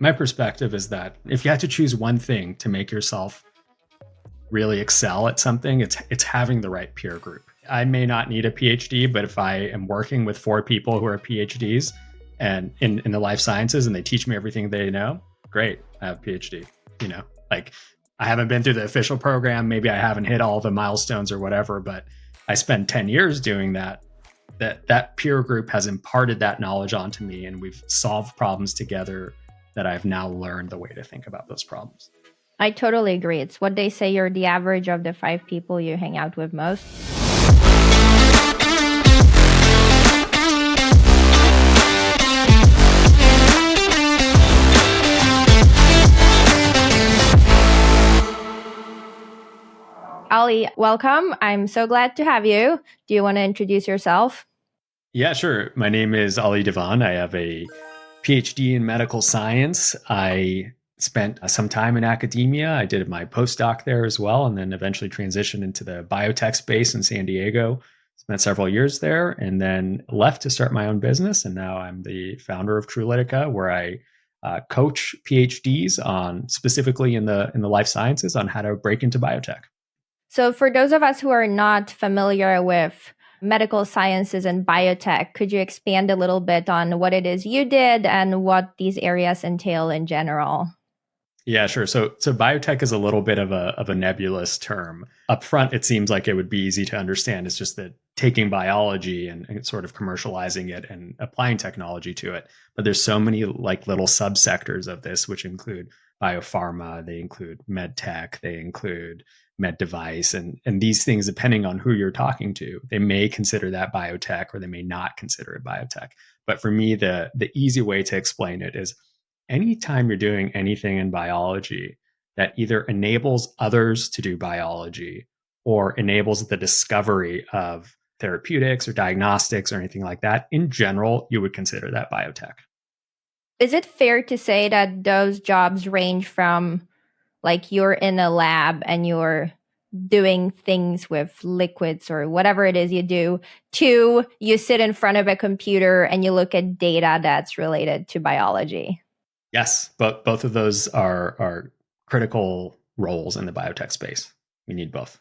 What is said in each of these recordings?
My perspective is that if you had to choose one thing to make yourself really excel at something, it's having the right peer group. I may not need a PhD, but if I am working with 4 people who are PhDs and in the life sciences and they teach me everything they know, great, I have a PhD. Like I haven't been through the official program, maybe I haven't hit all the milestones or whatever, but I spent 10 years doing that. That peer group has imparted that knowledge onto me, and we've solved problems together that I've now learned the way to think about those problems. I totally agree. It's what they say, you're the average of the 5 people you hang out with most. Ali, welcome. I'm so glad to have you. Do you want to introduce yourself? Yeah, sure. My name is Ali Divan. I have a PhD in medical science. I spent some time in academia. I did my postdoc there as well, and then eventually transitioned into the biotech space in San Diego. Spent several years there, and then left to start my own business. And now I'm the founder of Trulitica, where I coach PhDs on specifically in the life sciences on how to break into biotech. So for those of us who are not familiar with medical sciences and biotech, could you expand a little bit on what it is you did and what these areas entail in general? Yeah, sure. So biotech is a little bit of a nebulous term. Up front, it seems like it would be easy to understand. It's just that taking biology and sort of commercializing it and applying technology to it. But there's so many like little subsectors of this, which include biopharma, they include med tech, they include med device, and these things, depending on who you're talking to, they may consider that biotech or they may not consider it biotech. But for me, the easy way to explain it is anytime you're doing anything in biology that either enables others to do biology or enables the discovery of therapeutics or diagnostics or anything like that, in general, you would consider that biotech. Is it fair to say that those jobs range from like you're in a lab and you're doing things with liquids or whatever it is you do, to you sit in front of a computer and you look at data that's related to biology? Yes, but both of those are critical roles in the biotech space. We need both.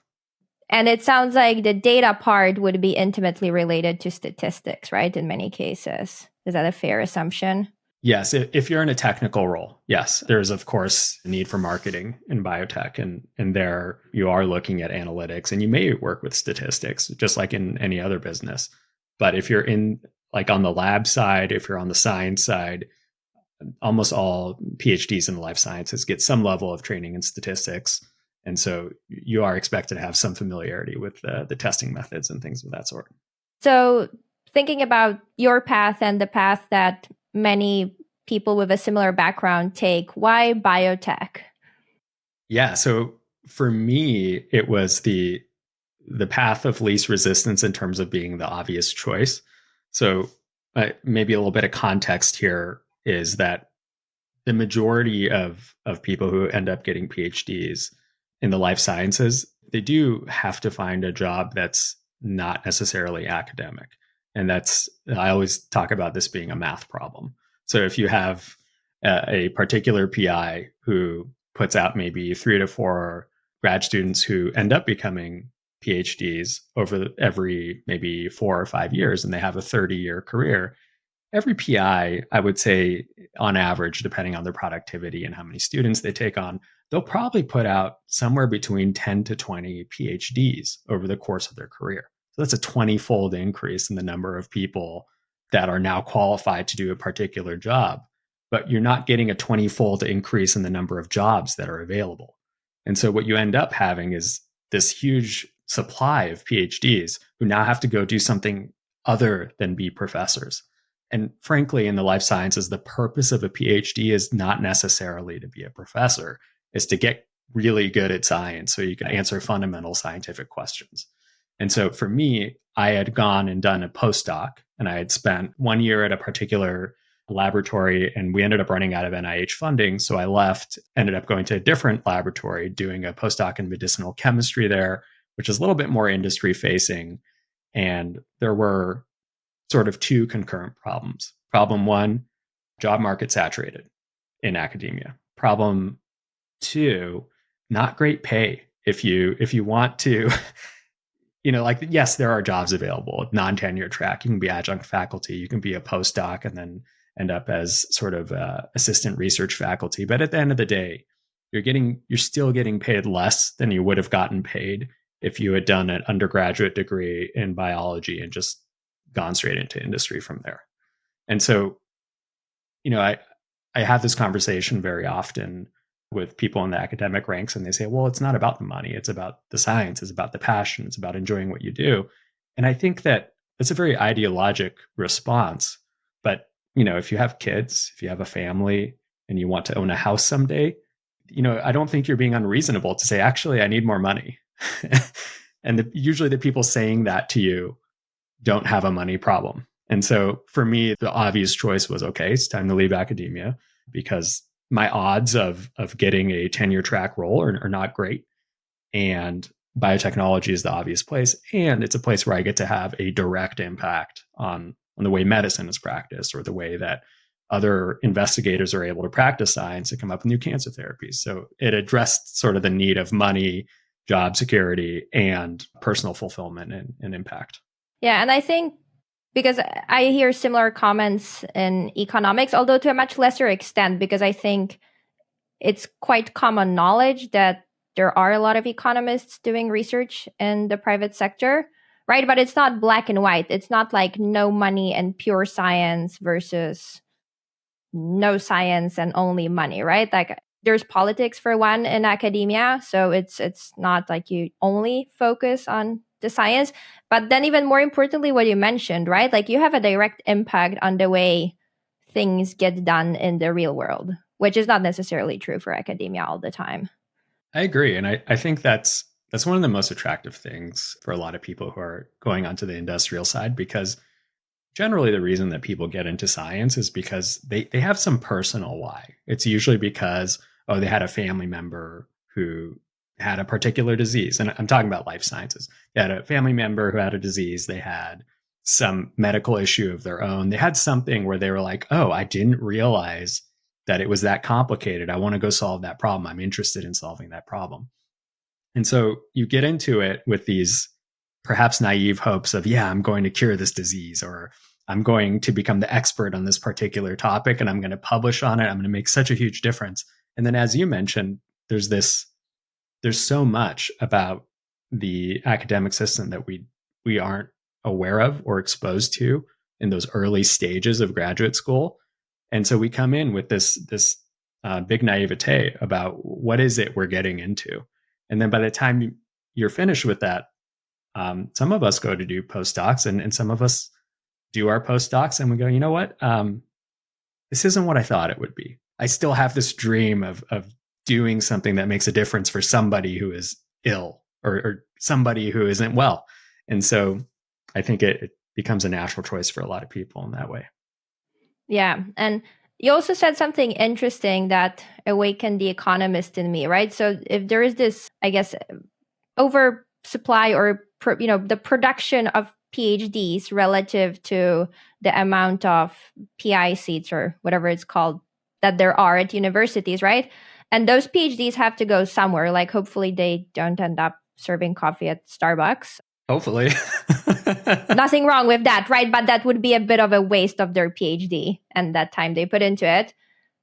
And it sounds like the data part would be intimately related to statistics, right? In many cases. Is that a fair assumption? Yes, if you're in a technical role, yes, there's of course a need for marketing in biotech, and there you are looking at analytics, and you may work with statistics just like in any other business. But if you're in like on the lab side, if you're on the science side, almost all PhDs in life sciences get some level of training in statistics, and so you are expected to have some familiarity with the testing methods and things of that sort. So thinking about your path and the path that many people with a similar background take, why biotech? Yeah, so for me, it was the path of least resistance in terms of being the obvious choice. So maybe a little bit of context here is that the majority of people who end up getting PhDs in the life sciences, they do have to find a job that's not necessarily academic. And I always talk about this being a math problem. So if you have a particular PI who puts out maybe 3 to 4 grad students who end up becoming PhDs over every maybe 4 or 5 years, and they have a 30-year career, every PI, I would say on average, depending on their productivity and how many students they take on, they'll probably put out somewhere between 10 to 20 PhDs over the course of their career. So that's a 20-fold increase in the number of people that are now qualified to do a particular job. But you're not getting a 20-fold increase in the number of jobs that are available. And so what you end up having is this huge supply of PhDs who now have to go do something other than be professors. And frankly, in the life sciences, the purpose of a PhD is not necessarily to be a professor. It's to get really good at science so you can answer fundamental scientific questions. And so for me, I had gone and done a postdoc, and I had spent 1 year at a particular laboratory, and we ended up running out of NIH funding. So I left, ended up going to a different laboratory, doing a postdoc in medicinal chemistry there, which is a little bit more industry facing. And there were sort of 2 concurrent problems. Problem 1, job market saturated. in academia. Problem two, not great pay. If you want to, like, yes, there are jobs available, non-tenure track. You can be adjunct faculty, you can be a postdoc, and then end up as sort of assistant research faculty. But at the end of the day, you're still getting paid less than you would have gotten paid if you had done an undergraduate degree in biology and just gone straight into industry from there. And so, I have this conversation very often with people in the academic ranks, and they say, well, it's not about the money. It's about the science. It's about the passion. It's about enjoying what you do. And I think that it's a very ideologic response. But, if you have kids, if you have a family, and you want to own a house someday, I don't think you're being unreasonable to say, actually, I need more money. And usually the people saying that to you don't have a money problem. And so for me, the obvious choice was, okay, it's time to leave academia because my odds of getting a tenure track role are not great. And biotechnology is the obvious place. And it's a place where I get to have a direct impact on the way medicine is practiced or the way that other investigators are able to practice science and come up with new cancer therapies. So it addressed sort of the need of money, job security, and personal fulfillment and impact. Yeah, and I think because I hear similar comments in economics, although to a much lesser extent, because I think it's quite common knowledge that there are a lot of economists doing research in the private sector, right? But it's not black and white. It's not like no money and pure science versus no science and only money, right? Like there's politics for one in academia, so it's not like you only focus on the science. But then even more importantly, what you mentioned, right? Like you have a direct impact on the way things get done in the real world, which is not necessarily true for academia all the time. I agree. And I think that's one of the most attractive things for a lot of people who are going onto the industrial side, because generally the reason that people get into science is because they have some personal why. It's usually because, oh, they had a family member who had a particular disease. And I'm talking about life sciences. They had a family member who had a disease. They had some medical issue of their own. They had something where they were like, oh, I didn't realize that it was that complicated. I want to go solve that problem. I'm interested in solving that problem. And so you get into it with these perhaps naive hopes of, yeah, I'm going to cure this disease, or I'm going to become the expert on this particular topic and I'm going to publish on it. I'm going to make such a huge difference. And then, as you mentioned, there's so much about the academic system that we aren't aware of or exposed to in those early stages of graduate school. And so we come in with this big naivete about what is it we're getting into. And then by the time you're finished with that, some of us go to do postdocs, and some of us do our postdocs, and we go, you know what? This isn't what I thought it would be. I still have this dream of doing something that makes a difference for somebody who is ill or somebody who isn't well. And so I think it becomes a natural choice for a lot of people in that way. Yeah. And you also said something interesting that awakened the economist in me, right? So if there is this, I guess, oversupply or, the production of PhDs relative to the amount of PI seats or whatever it's called that there are at universities, right? And those PhDs have to go somewhere. Like hopefully they don't end up serving coffee at Starbucks. Hopefully. Nothing wrong with that, right? But that would be a bit of a waste of their PhD and that time they put into it.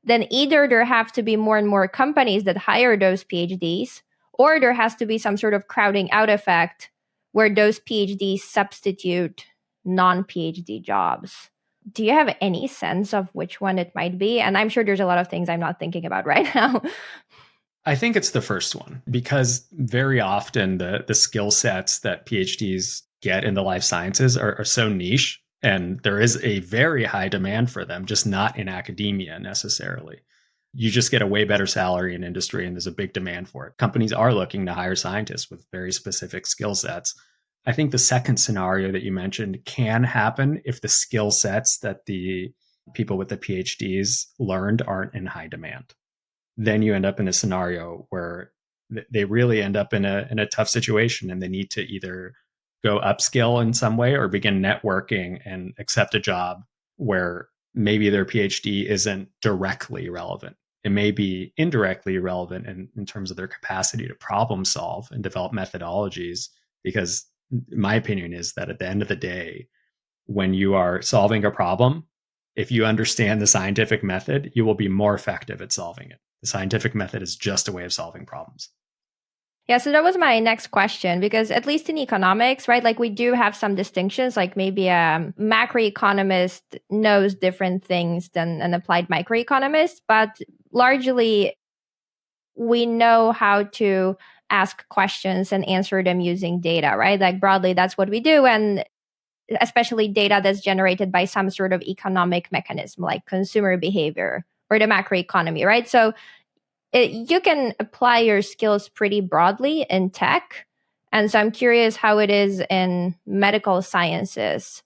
Then either there have to be more and more companies that hire those PhDs, or there has to be some sort of crowding out effect where those PhDs substitute non-PhD jobs. Do you have any sense of which one it might be? And I'm sure there's a lot of things I'm not thinking about right now. I think it's the first one, because very often the skill sets that PhDs get in the life sciences are so niche, and there is a very high demand for them, just not in academia necessarily. You just get a way better salary in industry, and there's a big demand for it. Companies are looking to hire scientists with very specific skill sets. I think the second scenario that you mentioned can happen if the skill sets that the people with the PhDs learned aren't in high demand. Then you end up in a scenario where they really end up in a tough situation, and they need to either go upskill in some way or begin networking and accept a job where maybe their PhD isn't directly relevant. It may be indirectly relevant in terms of their capacity to problem solve and develop methodologies, because my opinion is that at the end of the day, when you are solving a problem, if you understand the scientific method, you will be more effective at solving it. The scientific method is just a way of solving problems. Yeah, so that was my next question, because at least in economics, right, like we do have some distinctions, like maybe a macroeconomist knows different things than an applied microeconomist, but largely we know how to ask questions and answer them using data, right? Like broadly, that's what we do. And especially data that's generated by some sort of economic mechanism like consumer behavior or the macroeconomy, right? So you can apply your skills pretty broadly in tech. And so I'm curious how it is in medical sciences.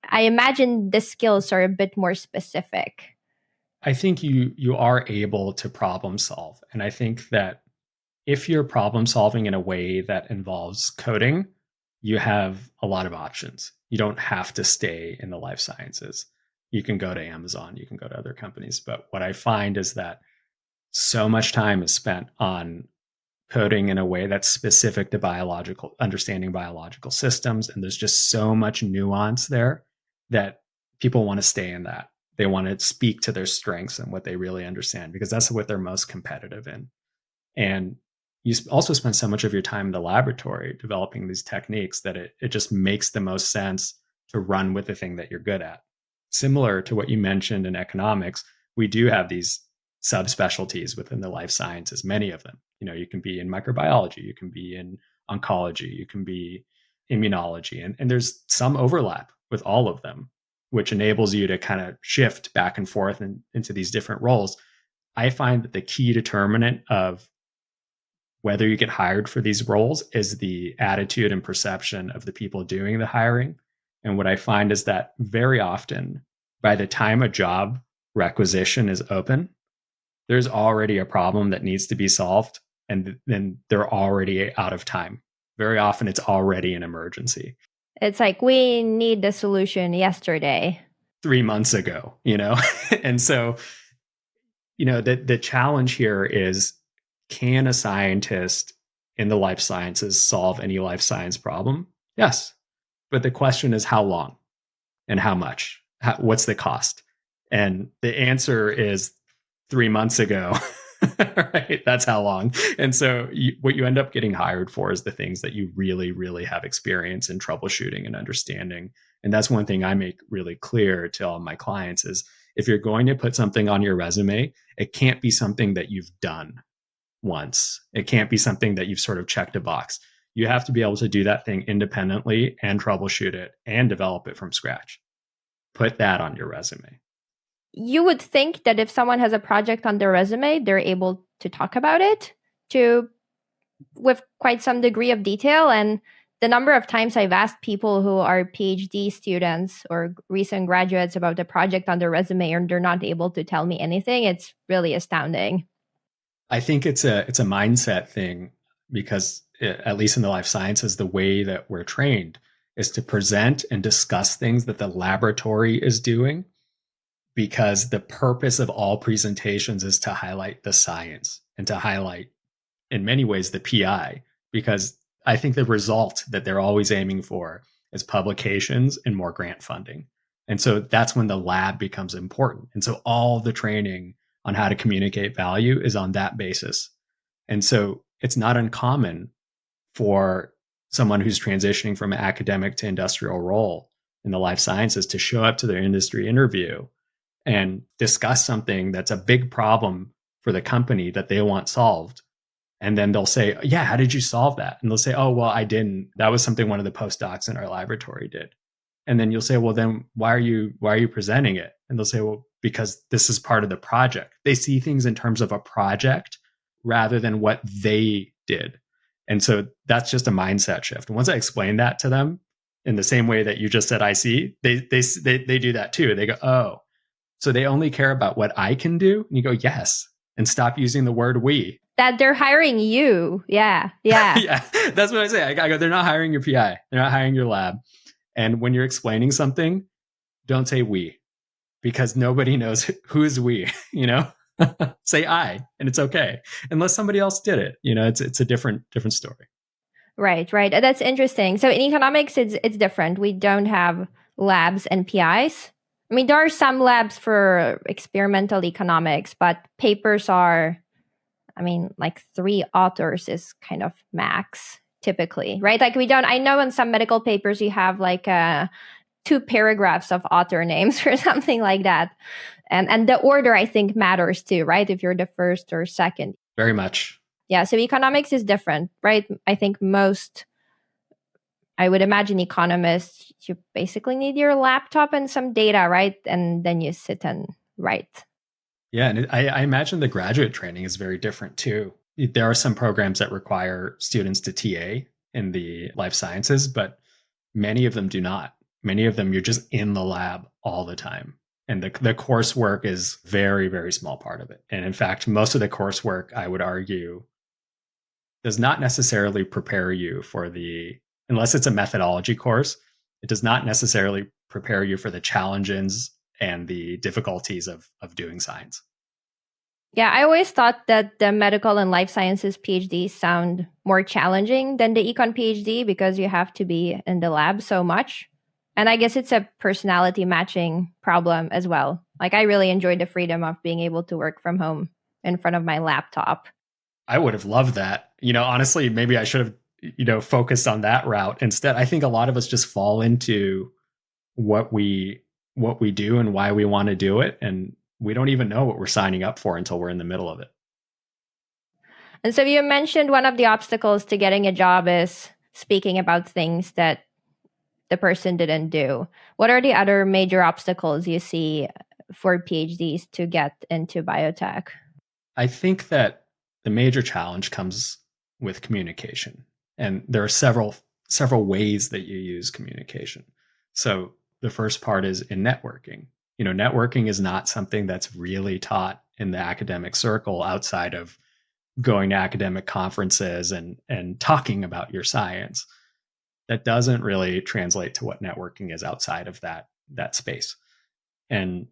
I imagine the skills are a bit more specific. I think you are able to problem solve. And I think that if you're problem solving in a way that involves coding, you have a lot of options. You don't have to stay in the life sciences. You can go to Amazon, you can go to other companies. But what I find is that so much time is spent on coding in a way that's specific to biological understanding biological systems. And there's just so much nuance there that people want to stay in that. They want to speak to their strengths and what they really understand, because that's what they're most competitive in. And you also spend so much of your time in the laboratory developing these techniques that it just makes the most sense to run with the thing that you're good at. Similar to what you mentioned in economics, we do have these subspecialties within the life sciences, many of them. You can be in microbiology, you can be in oncology, you can be immunology, and there's some overlap with all of them, which enables you to kind of shift back and forth into these different roles. I find that the key determinant of whether you get hired for these roles is the attitude and perception of the people doing the hiring. And what I find is that very often, by the time a job requisition is open, there's already a problem that needs to be solved, and then they're already out of time. Very often, it's already an emergency. It's like we need the solution yesterday. 3 months ago, and so, the challenge here is, can a scientist in the life sciences solve any life science problem? Yes. But the question is how long and how much? What's the cost? And the answer is 3 months ago. Right? That's how long. And so what you end up getting hired for is the things that you really, really have experience in troubleshooting and understanding. And that's one thing I make really clear to all my clients is, if you're going to put something on your resume, it can't be something that you've done once. It can't be something that you've sort of checked a box. You have to be able to do that thing independently and troubleshoot it and develop it from scratch. Put that on your resume. You would think that if someone has a project on their resume, they're able to talk about it with quite some degree of detail. And the number of times I've asked people who are PhD students or recent graduates about a project on their resume and they're not able to tell me anything, it's really astounding. I think it's a mindset thing, because at least in the life sciences, the way that we're trained is to present and discuss things that the laboratory is doing, because the purpose of all presentations is to highlight the science and to highlight, in many ways, the PI, because I think the result that they're always aiming for is publications and more grant funding. And so that's when the lab becomes important. And so all the training on how to communicate value is on that basis. And so it's not uncommon for someone who's transitioning from an academic to industrial role in the life sciences to show up to their industry interview and discuss something that's a big problem for the company that they want solved. And then they'll say, yeah, how did you solve that? And they'll say, oh, well, I didn't. That was something one of the postdocs in our laboratory did. And then you'll say, well, then why are you presenting it? And they'll say, well, because this is part of the project. They see things in terms of a project rather than what they did. And so that's just a mindset shift. And once I explain that to them in the same way that you just said, I see, they do that too. They go, oh, so they only care about what I can do? And you go, yes. And stop using the word we. That they're hiring you. Yeah. Yeah. Yeah. That's what I say. I go, they're not hiring your PI. They're not hiring your lab. And when you're explaining something, don't say we, because nobody knows who is we, Say I, and it's okay. Unless somebody else did it. It's a different story. Right, right. That's interesting. So in economics, it's different. We don't have labs and PIs. I mean, there are some labs for experimental economics, but papers are, I mean, like 3 authors is kind of max typically, right? Like we don't, I know in some medical papers you have like 2 paragraphs of author names or something like that. And the order I think matters too, right? If you're the first or second. Very much. Yeah, so economics is different, right? I think I would imagine economists, you basically need your laptop and some data, right? And then you sit and write. Yeah, and I imagine the graduate training is very different too. There are some programs that require students to TA in the life sciences, but many of them do not. Many of them, you're just in the lab all the time. And the coursework is very, very small part of it. And in fact, most of the coursework, I would argue, does not necessarily prepare you for unless it's a methodology course, it does not necessarily prepare you for the challenges and the difficulties of doing science. Yeah, I always thought that the medical and life sciences PhD sound more challenging than the econ PhD because you have to be in the lab so much. And I guess it's a personality matching problem as well. Like I really enjoyed the freedom of being able to work from home in front of my laptop. I would have loved that. Honestly, maybe I should have, focused on that route instead. I think a lot of us just fall into what we do and why we want to do it, and we don't even know what we're signing up for until we're in the middle of it. And so you mentioned one of the obstacles to getting a job is speaking about things that the person didn't do. What are the other major obstacles you see for PhDs to get into biotech? I think that the major challenge comes with communication. And there are several ways that you use communication. So the first part is in networking. Networking is not something that's really taught in the academic circle outside of going to academic conferences and talking about your science. That doesn't really translate to what networking is outside of that space. And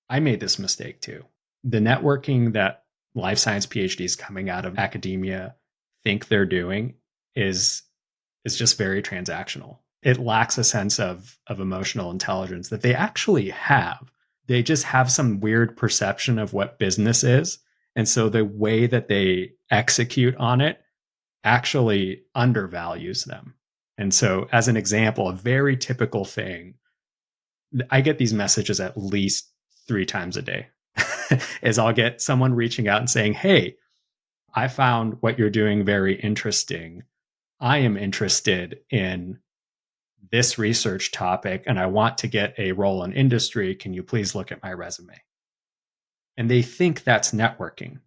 I made this mistake too. The networking that life science PhDs coming out of academia think they're doing is just very transactional. It lacks a sense of emotional intelligence that they actually have. They just have some weird perception of what business is. And so the way that they execute on it actually undervalues them. And so, as an example, a very typical thing, I get these messages at least 3 times a day, is I'll get someone reaching out and saying, "Hey, I found what you're doing very interesting. I am interested in this research topic and I want to get a role in industry. Can you please look at my resume?" And they think that's networking.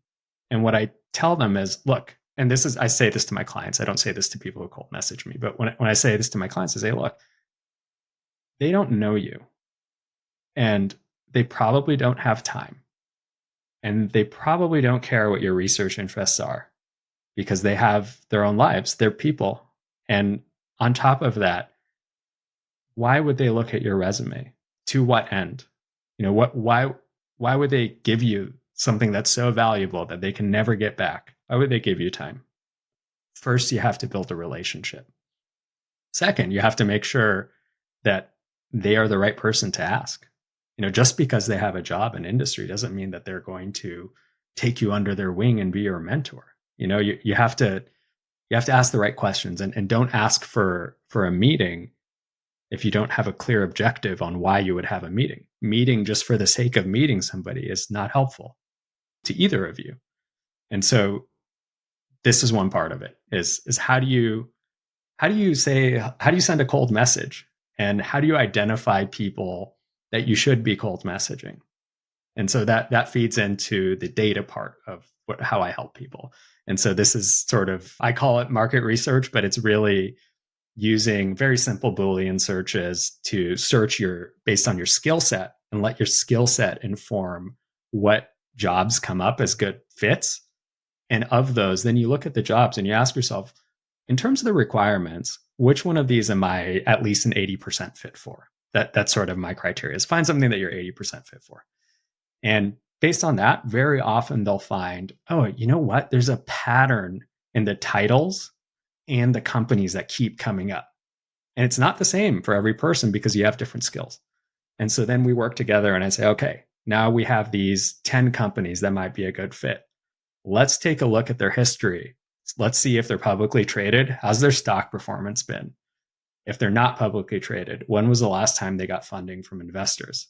And what I tell them is, look, and I say this to my clients. I don't say this to people who cold message me, but when I say this to my clients, I say, look, they don't know you and they probably don't have time and they probably don't care what your research interests are because they have their own lives. They're people. And on top of that, why would they look at your resume? To what end? Why would they give you something that's so valuable that they can never get back? Why would they give you time? First, you have to build a relationship. Second, you have to make sure that they are the right person to ask. Just because they have a job in industry doesn't mean that they're going to take you under their wing and be your mentor. You have to ask the right questions and don't ask for a meeting if you don't have a clear objective on why you would have a meeting. Meeting just for the sake of meeting somebody is not helpful to either of you. And so this is one part of it is how do you send a cold message, and how do you identify people that you should be cold messaging? And so that feeds into the data part of how I help people. And so this is sort of, I call it market research, but it's really using very simple Boolean searches to search based on your skill set and let your skill set inform what jobs come up as good fits. And of those, then you look at the jobs and you ask yourself, in terms of the requirements, which one of these am I at least an 80% fit for? That's sort of my criteria, is find something that you're 80% fit for. And based on that, very often they'll find, oh, you know what? There's a pattern in the titles and the companies that keep coming up. And it's not the same for every person because you have different skills. And so then we work together and I say, okay, now we have these 10 companies that might be a good fit. Let's take a look at their history. Let's see if they're publicly traded. How's their stock performance been? If they're not publicly traded, when was the last time they got funding from investors?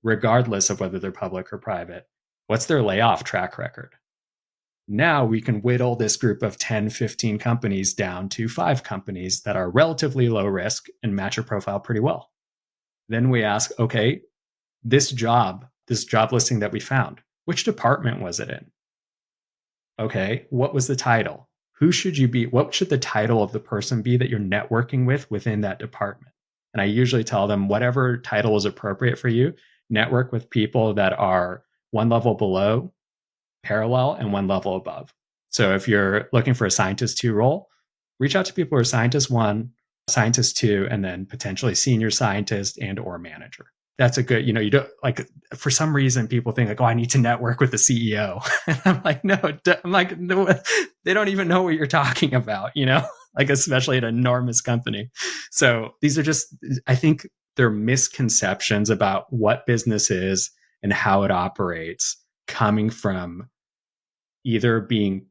Regardless of whether they're public or private, what's their layoff track record? Now we can whittle this group of 10, 15 companies down to 5 companies that are relatively low risk and match your profile pretty well. Then we ask, okay, this job listing that we found, which department was it in? Okay, what was the title? Who should you be? What should the title of the person be that you're networking with within that department? And I usually tell them whatever title is appropriate for you, network with people that are one level below, parallel, and one level above. So if you're looking for a scientist 2 role, reach out to people who are scientist 1, scientist 2, and then potentially senior scientist and or manager. That's a good, you don't like, for some reason people think like, oh, I need to network with the CEO. And I'm like, no, no, they don't even know what you're talking about, like especially at an enormous company. So these are just, I think they're misconceptions about what business is and how it operates coming from either being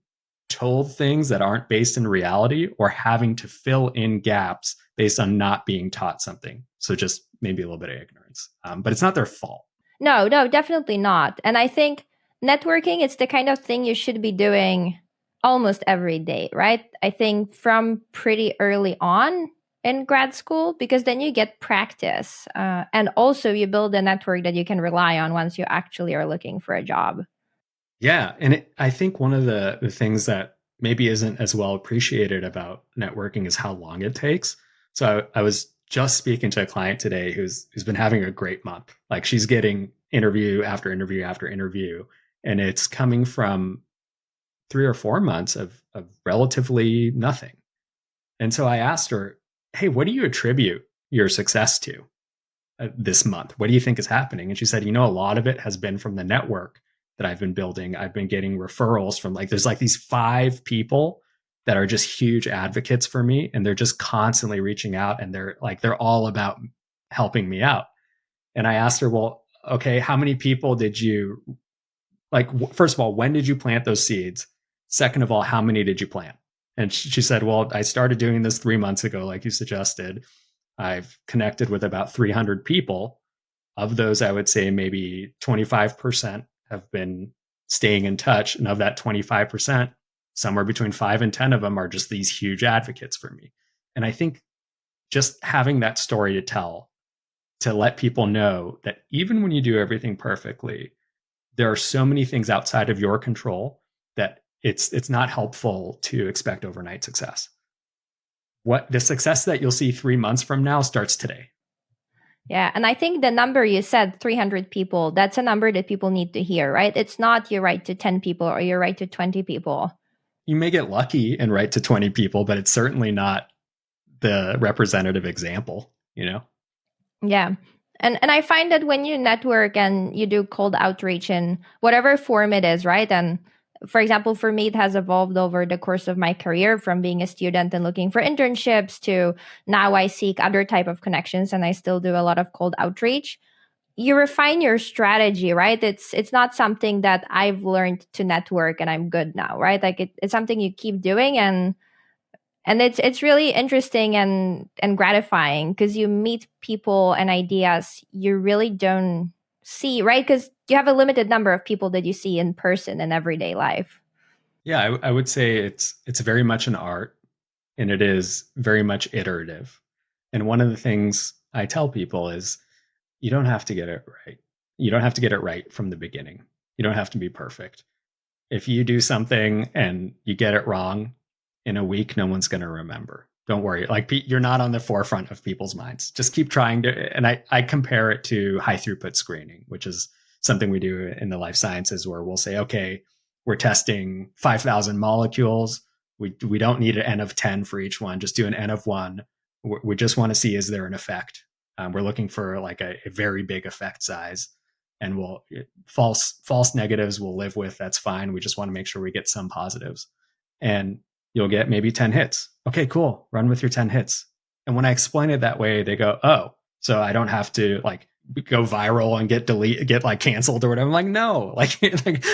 told things that aren't based in reality or having to fill in gaps based on not being taught something. So just maybe a little bit of ignorance, but it's not their fault. No, definitely not. And I think networking is the kind of thing you should be doing almost every day, right? I think from pretty early on in grad school, because then you get practice. And also you build a network that you can rely on once you actually are looking for a job. Yeah. And I think one of the things that maybe isn't as well appreciated about networking is how long it takes. So I was just speaking to a client today who's been having a great month. Like she's getting interview after interview after interview, and it's coming from 3 or 4 months of relatively nothing. And so I asked her, hey, what do you attribute your success to this month? What do you think is happening? And she said, a lot of it has been from the network that I've been building. I've been getting referrals from there's these 5 people that are just huge advocates for me. And they're just constantly reaching out and they're all about helping me out. And I asked her, well, okay, how many people did you first of all, when did you plant those seeds? Second of all, how many did you plant? And she said, well, I started doing this 3 months ago, like you suggested. I've connected with about 300 people. Of those, I would say maybe 25% have been staying in touch. And of that 25%, somewhere between 5 and 10 of them are just these huge advocates for me. And I think just having that story to tell, to let people know that even when you do everything perfectly, there are so many things outside of your control that it's not helpful to expect overnight success. What the success that you'll see 3 months from now starts today. Yeah. And I think the number you said, 300 people, that's a number that people need to hear, right? It's not you write to 10 people or you write to 20 people. You may get lucky and write to 20 people, but it's certainly not the representative example, Yeah. And I find that when you network and you do cold outreach in whatever form it is, right? And for example, for me, it has evolved over the course of my career from being a student and looking for internships to now I seek other type of connections and I still do a lot of cold outreach. You refine your strategy, right? It's not something that I've learned to network and I'm good now, right? Like it's something you keep doing and it's really interesting and gratifying because you meet people and ideas you really don't see, right? Because you have a limited number of people that you see in person in everyday life. Yeah, I would say it's very much an art, and it is very much iterative. And one of the things I tell people is you don't have to get it right. You don't have to get it right from the beginning. You don't have to be perfect. If you do something and you get it wrong in a week, no one's going to remember. Don't worry. You're not on the forefront of people's minds. Just keep trying to. And I compare it to high throughput screening, which is something we do in the life sciences where we'll say, okay, we're testing 5,000 molecules. We don't need an N of 10 for each one. Just do an N of 1. We just want to see, is there an effect? We're looking for a very big effect size. and we'll false negatives we'll live with. That's fine. We just want to make sure we get some positives. And you'll get maybe 10 hits. Okay, cool. Run with your 10 hits. And when I explain it that way, they go, oh, so I don't have to like go viral and get like canceled or whatever. I'm like, no, like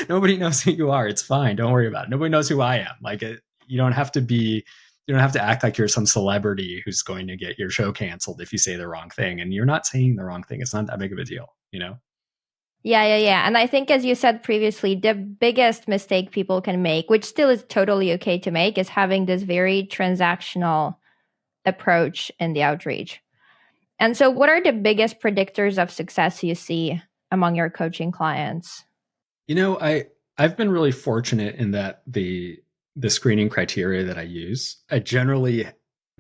nobody knows who you are. It's fine. Don't worry about it. Nobody knows who I am. Like you don't have to act like you're some celebrity who's going to get your show canceled if you say the wrong thing. And you're not saying the wrong thing. It's not that big of a deal, you know? Yeah. And I think, as you said previously, the biggest mistake people can make, which still is totally okay to make, is having this very transactional approach in the outreach. And so, what are the biggest predictors of success you see among your coaching clients? You know, I've been really fortunate in that the screening criteria that I use, I generally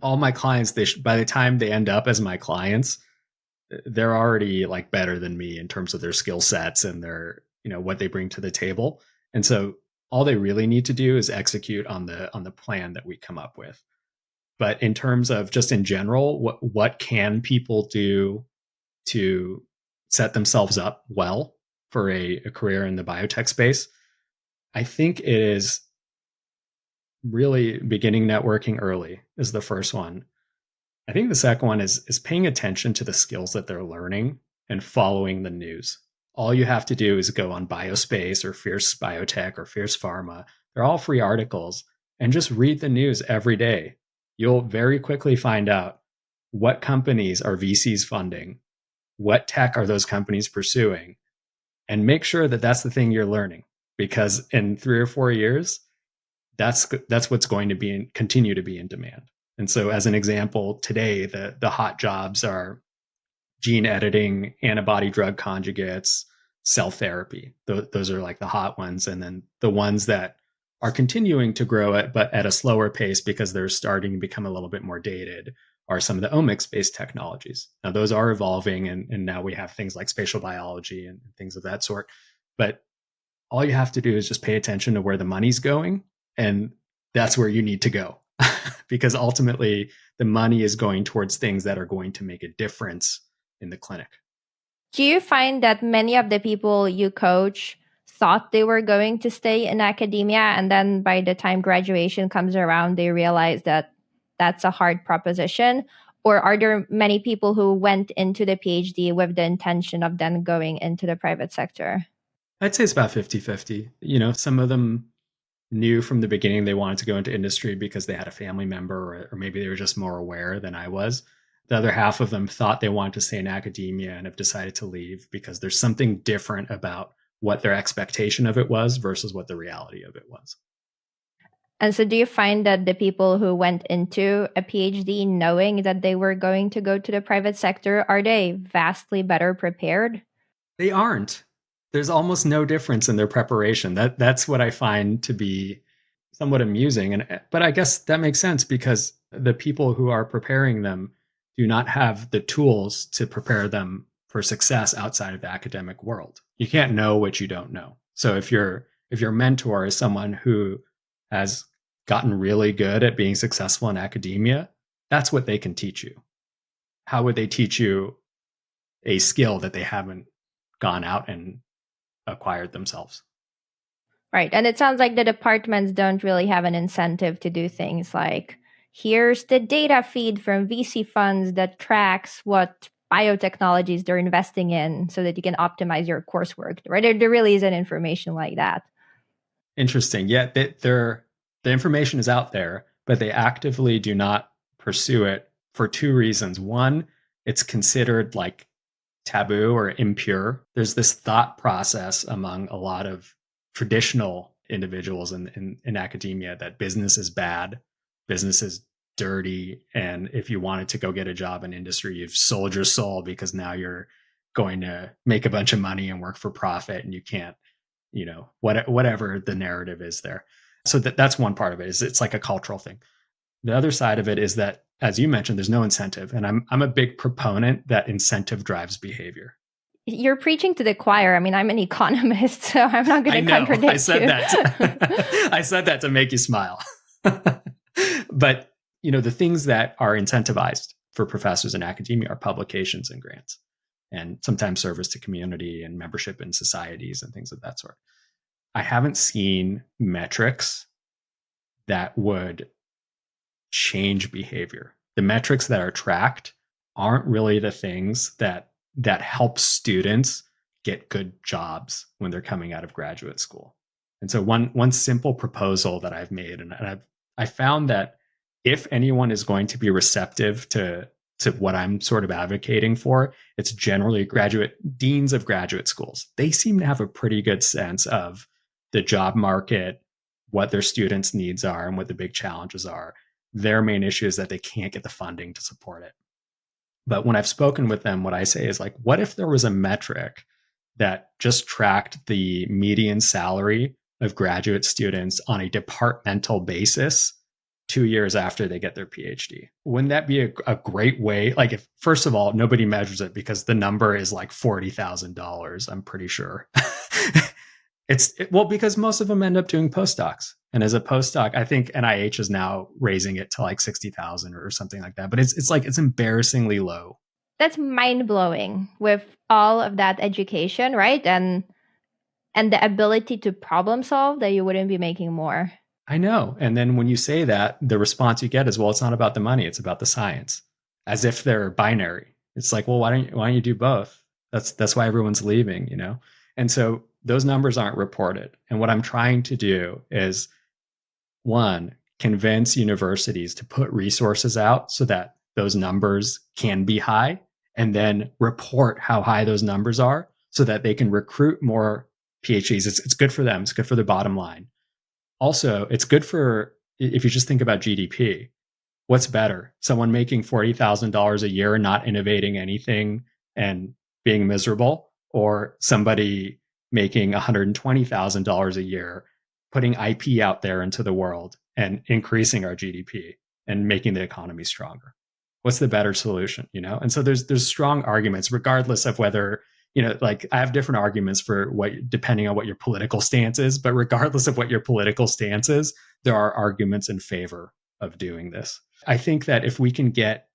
all my clients, by the time they end up as my clients, they're already like better than me in terms of their skill sets and their, you know, what they bring to the table. And so all they really need to do is execute on the plan that we come up with. But in terms of just in general, what can people do to set themselves up well for a career in the biotech space? I think it is really beginning networking early is the first one. I think the second one is paying attention to the skills that they're learning and following the news. All you have to do is go on Biospace or Fierce Biotech or Fierce Pharma. They're all free articles, and just read the news every day. You'll very quickly find out what companies are VCs funding, what tech are those companies pursuing, and make sure that that's the thing you're learning, because in 3 or 4 years, that's what's going to be continue to be in demand. And so, as an example, today the hot jobs are gene editing, antibody drug conjugates, cell therapy. Those are like the hot ones, and then the ones that are continuing to grow but at a slower pace because they're starting to become a little bit more dated are some of the omics-based technologies. Now, those are evolving, and now we have things like spatial biology and things of that sort. But all you have to do is just pay attention to where the money's going, and that's where you need to go. Because ultimately, the money is going towards things that are going to make a difference in the clinic. Do you find that many of the people you coach thought they were going to stay in academia, and then by the time graduation comes around, they realize that that's a hard proposition? Or are there many people who went into the PhD with the intention of then going into the private sector? I'd say it's about 50-50. You know, some of them knew from the beginning they wanted to go into industry because they had a family member, or maybe they were just more aware than I was. The other half of them thought they wanted to stay in academia and have decided to leave because there's something different about what their expectation of it was versus what the reality of it was. And so, do you find that the people who went into a PhD knowing that they were going to go to the private sector, are they vastly better prepared? They aren't. There's almost no difference in their preparation. That's what I find to be somewhat amusing. But I guess that makes sense because the people who are preparing them do not have the tools to prepare them for success outside of the academic world. You can't know what you don't know. So if your mentor is someone who has gotten really good at being successful in academia, that's what they can teach you. How would they teach you a skill that they haven't gone out and acquired themselves? Right. And it sounds like the departments don't really have an incentive to do things like, here's the data feed from VC funds that tracks what biotechnologies they're investing in so that you can optimize your coursework. Right. There really isn't information like that. Interesting. Yeah, the information is out there, but they actively do not pursue it for two reasons. One, it's considered like taboo or impure. There's this thought process among a lot of traditional individuals in academia that business is bad, business is dirty, and if you wanted to go get a job in industry, you've sold your soul because now you're going to make a bunch of money and work for profit, and you can't, you know, whatever the narrative is there. So that's one part of it. Is it's like a cultural thing. The other side of it is that, as you mentioned, there's no incentive, and I'm a big proponent that incentive drives behavior. You're preaching to the choir. I mean, I'm an economist, so I'm not going to contradict I said you. that. I said that to make you smile. But, you know, the things that are incentivized for professors in academia are publications and grants. and sometimes service to community and membership in societies and things of that sort. I haven't seen metrics that would change behavior. The metrics that are tracked aren't really the things that help students get good jobs when they're coming out of graduate school. And so one simple proposal that I've made, and I found that if anyone is going to be receptive to what I'm sort of advocating for, it's generally deans of graduate schools. They seem to have a pretty good sense of the job market, what their students' needs are, and what the big challenges are. Their main issue is that they can't get the funding to support it. But when I've spoken with them, what I say is like, what if there was a metric that just tracked the median salary of graduate students on a departmental basis 2 years after they get their PhD? Wouldn't that be a great way? Like, if first of all, nobody measures it because the number is like $40,000, I'm pretty sure. Well, because most of them end up doing postdocs. And as a postdoc, I think NIH is now raising it to like 60,000 or something like that. But it's embarrassingly low. That's mind blowing with all of that education, right? And the ability to problem solve, that you wouldn't be making more. I know. And then when you say that, the response you get is, well, it's not about the money, it's about the science. As if they're binary. It's like, well, why don't you do both? That's why everyone's leaving, you know? And so those numbers aren't reported. And what I'm trying to do is, one, convince universities to put resources out so that those numbers can be high, and then report how high those numbers are so that they can recruit more PhDs. It's good for them. It's good for the bottom line. Also, it's good for, if you just think about GDP, what's better? Someone making $40,000 a year, not innovating anything and being miserable, or somebody making $120,000 a year, putting IP out there into the world and increasing our GDP and making the economy stronger? What's the better solution, you know? And so there's strong arguments, regardless of whether, you know, like I have different arguments for what, depending on what your political stance is, but regardless of what your political stance is, there are arguments in favor of doing this. I think that if we can get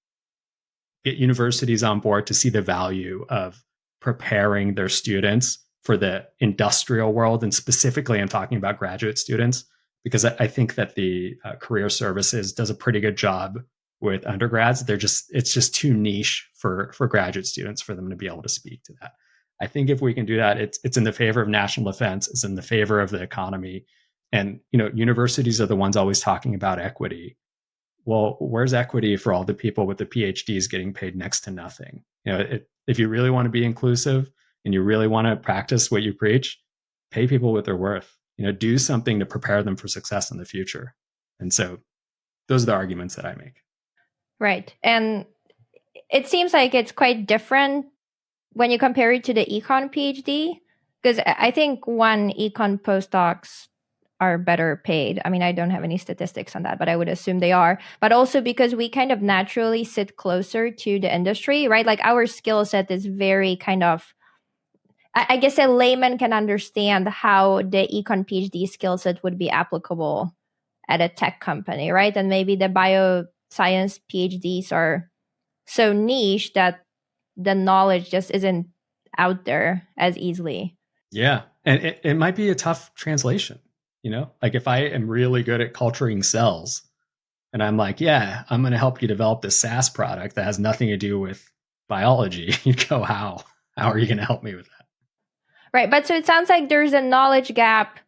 universities on board to see the value of preparing their students for the industrial world, and specifically I'm talking about graduate students, because I think that the career services does a pretty good job with undergrads. It's just too niche for graduate students for them to be able to speak to that. I think if we can do that, it's in the favor of national defense, it's in the favor of the economy. And, you know, universities are the ones always talking about equity. Well, where's equity for all the people with the PhDs getting paid next to nothing? You know, if you really want to be inclusive and you really want to practice what you preach, pay people what they're worth. You know, do something to prepare them for success in the future. And so those are the arguments that I make. Right. And it seems like it's quite different when you compare it to the econ PhD, because I think econ postdocs are better paid. I mean, I don't have any statistics on that, but I would assume they are. But also because we kind of naturally sit closer to the industry, right? Like our skill set is very kind of, I guess a layman can understand how the econ PhD skill set would be applicable at a tech company, right? And maybe the bioscience PhDs are so niche that the knowledge just isn't out there as easily. Yeah. And it might be a tough translation, you know? Like if I am really good at culturing cells and I'm like, yeah, I'm going to help you develop this SaaS product that has nothing to do with biology, you go, how? How are you going to help me with that? Right. But so it sounds like there's a knowledge gap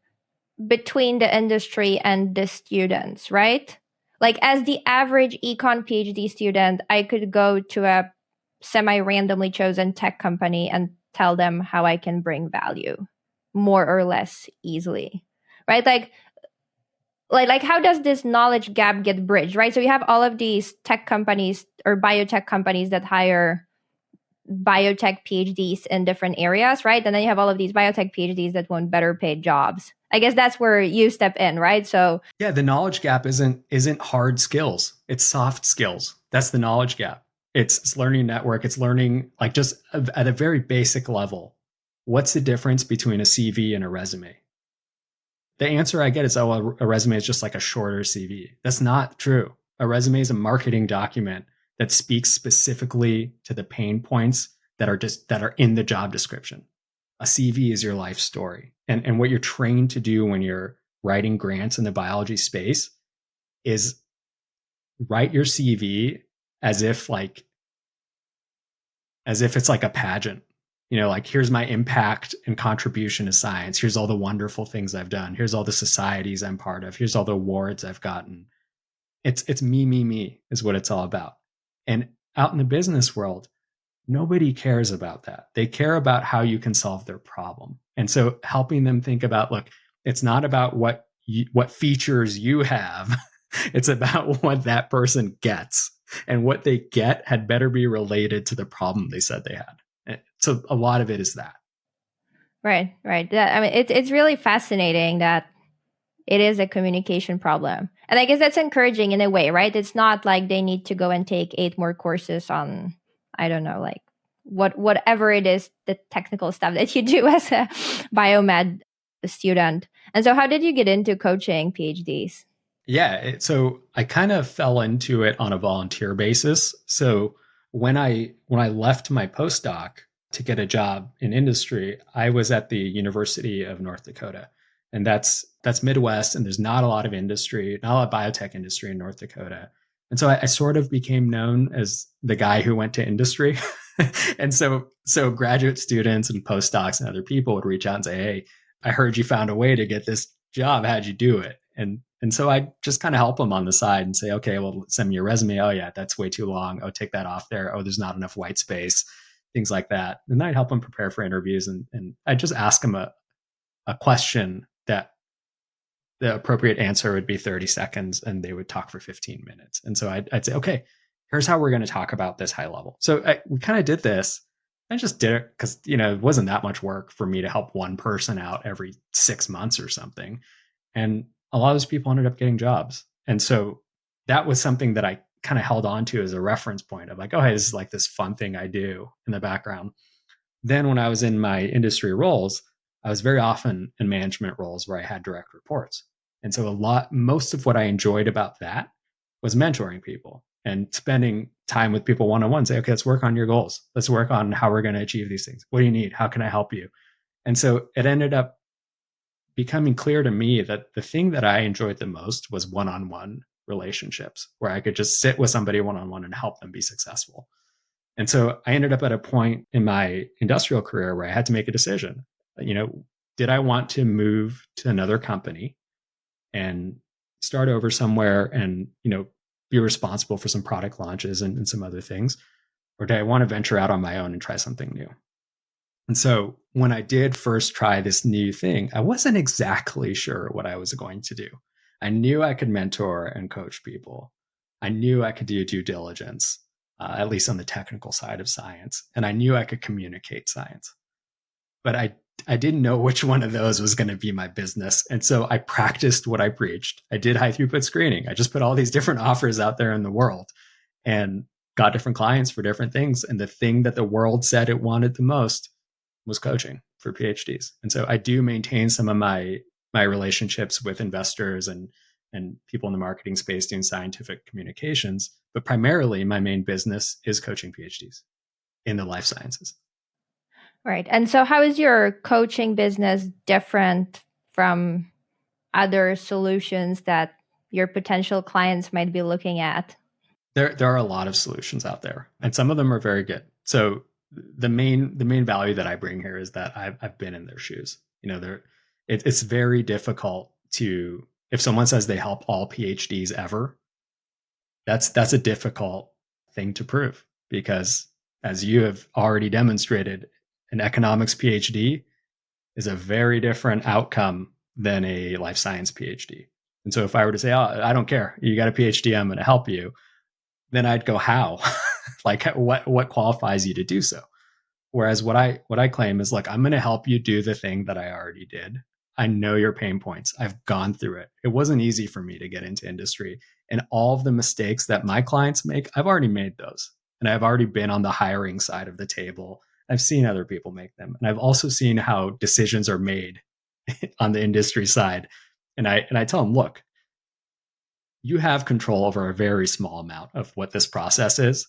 between the industry and the students, right? Like as the average econ PhD student, I could go to a semi-randomly chosen tech company and tell them how I can bring value more or less easily, right? Like how does this knowledge gap get bridged, right? So you have all of these tech companies or biotech companies that hire biotech PhDs in different areas, right? And then you have all of these biotech PhDs that want better paid jobs. I guess that's where you step in, right? So yeah, the knowledge gap isn't hard skills. It's soft skills. That's the knowledge gap. It's learning network. It's learning like just at a very basic level. What's the difference between a CV and a resume? The answer I get is, oh, a resume is just like a shorter CV. That's not true. A resume is a marketing document that speaks specifically to the pain points that are in the job description. A CV is your life story. And what you're trained to do when you're writing grants in the biology space is write your CV as if like as if it's like a pageant. You know, like here's my impact and contribution to science. Here's all the wonderful things I've done. Here's all the societies I'm part of. Here's all the awards I've gotten. It's me is what it's all about. And out in the business world, nobody cares about that. They care about how you can solve their problem. And so helping them think about, look, it's not about what features you have. It's about what that person gets. And what they get had better be related to the problem they said they had. So a lot of it is that. Right, right. That, I mean, it's really fascinating that it is a communication problem. And I guess that's encouraging in a way, right? It's not like they need to go and take 8 more courses on, I don't know, like whatever it is, the technical stuff that you do as a biomed student. And so how did you get into coaching PhDs? Yeah, so I kind of fell into it on a volunteer basis. So when I left my postdoc to get a job in industry, I was at the University of North Dakota, and that's Midwest, and there's not a lot of industry, not a lot of biotech industry in North Dakota. And so I sort of became known as the guy who went to industry. And so graduate students and postdocs and other people would reach out and say, "Hey, I heard you found a way to get this job. How'd you do it?" And so I just kind of help them on the side and say, okay, well, send me your resume. Oh yeah, that's way too long. Oh, take that off there. Oh, there's not enough white space, things like that. And then I'd help them prepare for interviews, and I just ask them a question that the appropriate answer would be 30 seconds, and they would talk for 15 minutes. And so I'd say, okay, here's how we're going to talk about this high level. So we kind of did this. I just did it because, it wasn't that much work for me to help one person out every 6 months or something. And a lot of those people ended up getting jobs. And so that was something that I kind of held on to as a reference point of like, oh, hey, this is like this fun thing I do in the background. Then when I was in my industry roles, I was very often in management roles where I had direct reports. And so most of what I enjoyed about that was mentoring people and spending time with people one on one. Say, okay, let's work on your goals. Let's work on how we're going to achieve these things. What do you need? How can I help you? And so it ended up becoming clear to me that the thing that I enjoyed the most was one on one relationships where I could just sit with somebody one on one and help them be successful. And so I ended up at a point in my industrial career where I had to make a decision. Did I want to move to another company and start over somewhere and, be responsible for some product launches and some other things? Or did I want to venture out on my own and try something new? And so when I did first try this new thing, I wasn't exactly sure what I was going to do. I knew I could mentor and coach people. I knew I could do due diligence, at least on the technical side of science. And I knew I could communicate science. But I didn't know which one of those was going to be my business. And so I practiced what I preached. I did high throughput screening. I just put all these different offers out there in the world and got different clients for different things. And the thing that the world said it wanted the most was coaching for PhDs. And so I do maintain some of my relationships with investors and people in the marketing space doing scientific communications, but primarily my main business is coaching PhDs in the life sciences. Right. And so how is your coaching business different from other solutions that your potential clients might be looking at? There are a lot of solutions out there, and some of them are very good. So the main value that I bring here is that I've been in their shoes. It's very difficult to, if someone says they help all PhDs ever, that's a difficult thing to prove, because as you have already demonstrated, an economics PhD is a very different outcome than a life science PhD. And so if I were to say, oh, I don't care, you got a PhD, I'm going to help you, then I'd go, how? Like what qualifies you to do so? Whereas what I claim is, like, I'm going to help you do the thing that I already did. I know your pain points. I've gone through it. It wasn't easy for me to get into industry, and all of the mistakes that my clients make, I've already made those. And I've already been on the hiring side of the table. I've seen other people make them. And I've also seen how decisions are made on the industry side. And I tell them, look, you have control over a very small amount of what this process is.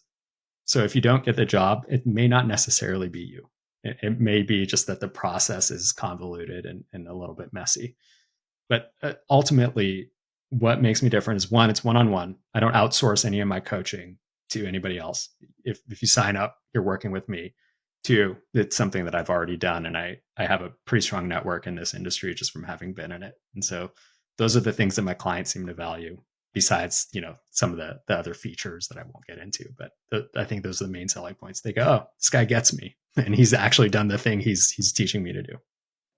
So if you don't get the job, it may not necessarily be you. It may be just that the process is convoluted and a little bit messy. But ultimately, what makes me different is one, it's one on one. I don't outsource any of my coaching to anybody else. If you sign up, you're working with me. Two, it's something that I've already done, and I have a pretty strong network in this industry just from having been in it. And so those are the things that my clients seem to value. Besides, some of the other features that I won't get into, but I think those are the main selling points. They go, "Oh, this guy gets me, and he's actually done the thing he's teaching me to do."